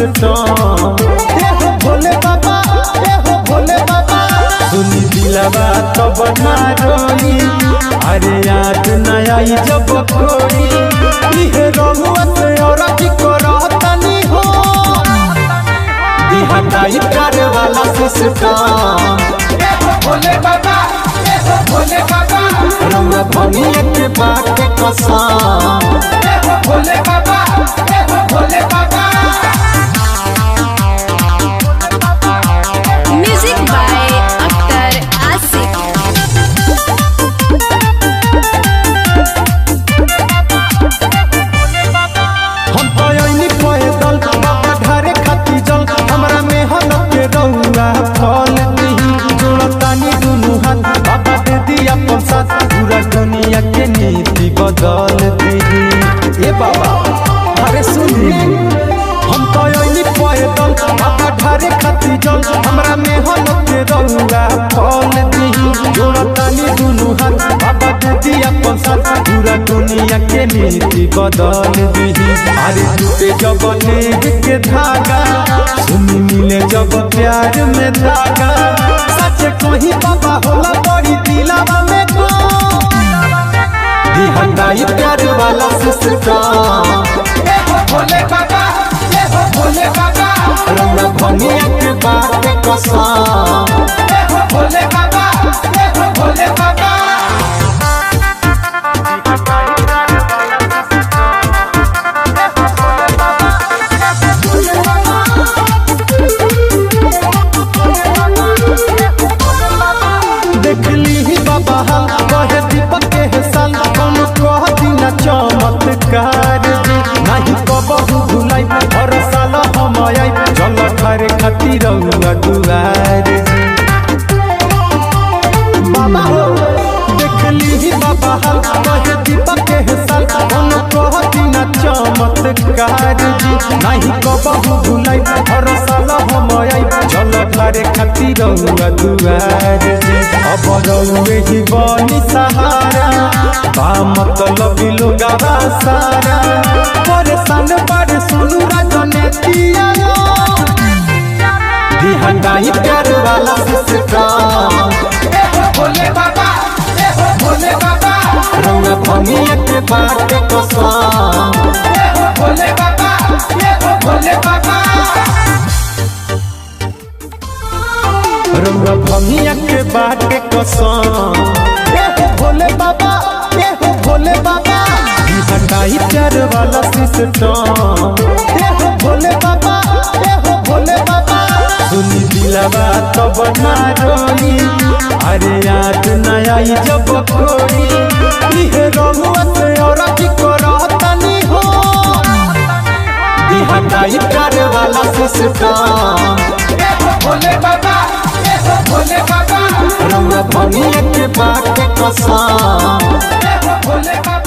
System. Bhole Baba Bhole बाबा सुनी दिलवा तब ना रोई, अरे याद न आई जब कोई रहुआ से और करतनी हो दिहाई प्यार वाला सिस्टम। भोले बाबा भोले बाबा रंगा बनिए के बात कसम। भोले बाबा भोले बाबा। Music by Akhtar Asif. हम तो यही पैदल बाबा ढारे खाती जल, हमरा मेहनत के रहुआ फल नहीं जोड़तानी दुनू हाथ बाबा दे दिया प्रसाद, पूरा दुनिया के नीति बदल दी। ए बाबा अरे सुनी हम तो यही पैदल बाबा ढारे खाती जल, हमरा मेहनत के रहुआ फल नहीं जोड़तानी दुनू हाथ बाबा दे दिया प्रसाद, पूरा दुनिया के नीति बदल दी। अरे टूटे जब नेह के धागा सुनी मिले जब प्यार में धागा, सच कहीं बाबा होला बड़ी दिलावा में को दिहाई प्यार वाला सिस्टम। भोले बाबा भोले बाबा रंगा भनिया के बात कसम। भोले बाबा भोले बाबा। देखली ही बाबा हाल कहे दीपक के साल कौन कह दिना चमत्कार जी नहीं कबहू भुलाई हर साल हम आई चल ठारे खातिर दुआर जी। बाबा हो देखली ही बाबा हाल कहे दीपक के साल कौन कह दिना चमत्कार जी नहीं कबहू भुलाई हर साल हम आई चल ठारे खातिर दुआर जी। अब रउए ही बनी सहारा बा मतलब लोगवा सारा परेशान पर सुनु राजनीतिया दिहाई प्यार वाला सिस्टम। भोले बाबा भोले बाबा रंगा बनिए के बात कसम। भोले बाबा भोले बाबा। रंगा बनिए के बात कसम। भोले बाबा भोले बाबा दिहाई प्यार वाला सिस्टम। भोले बाबा भोले बाबा सुनी दिलवा तब ना रोई, अरे याद न आई जब कोई रहुआ से और करतनी हो दिहाई प्यार वाला सिस्टम। भोले बाबा भोले बाबा रंगा बनिए के बात कसम। भोले बाबा।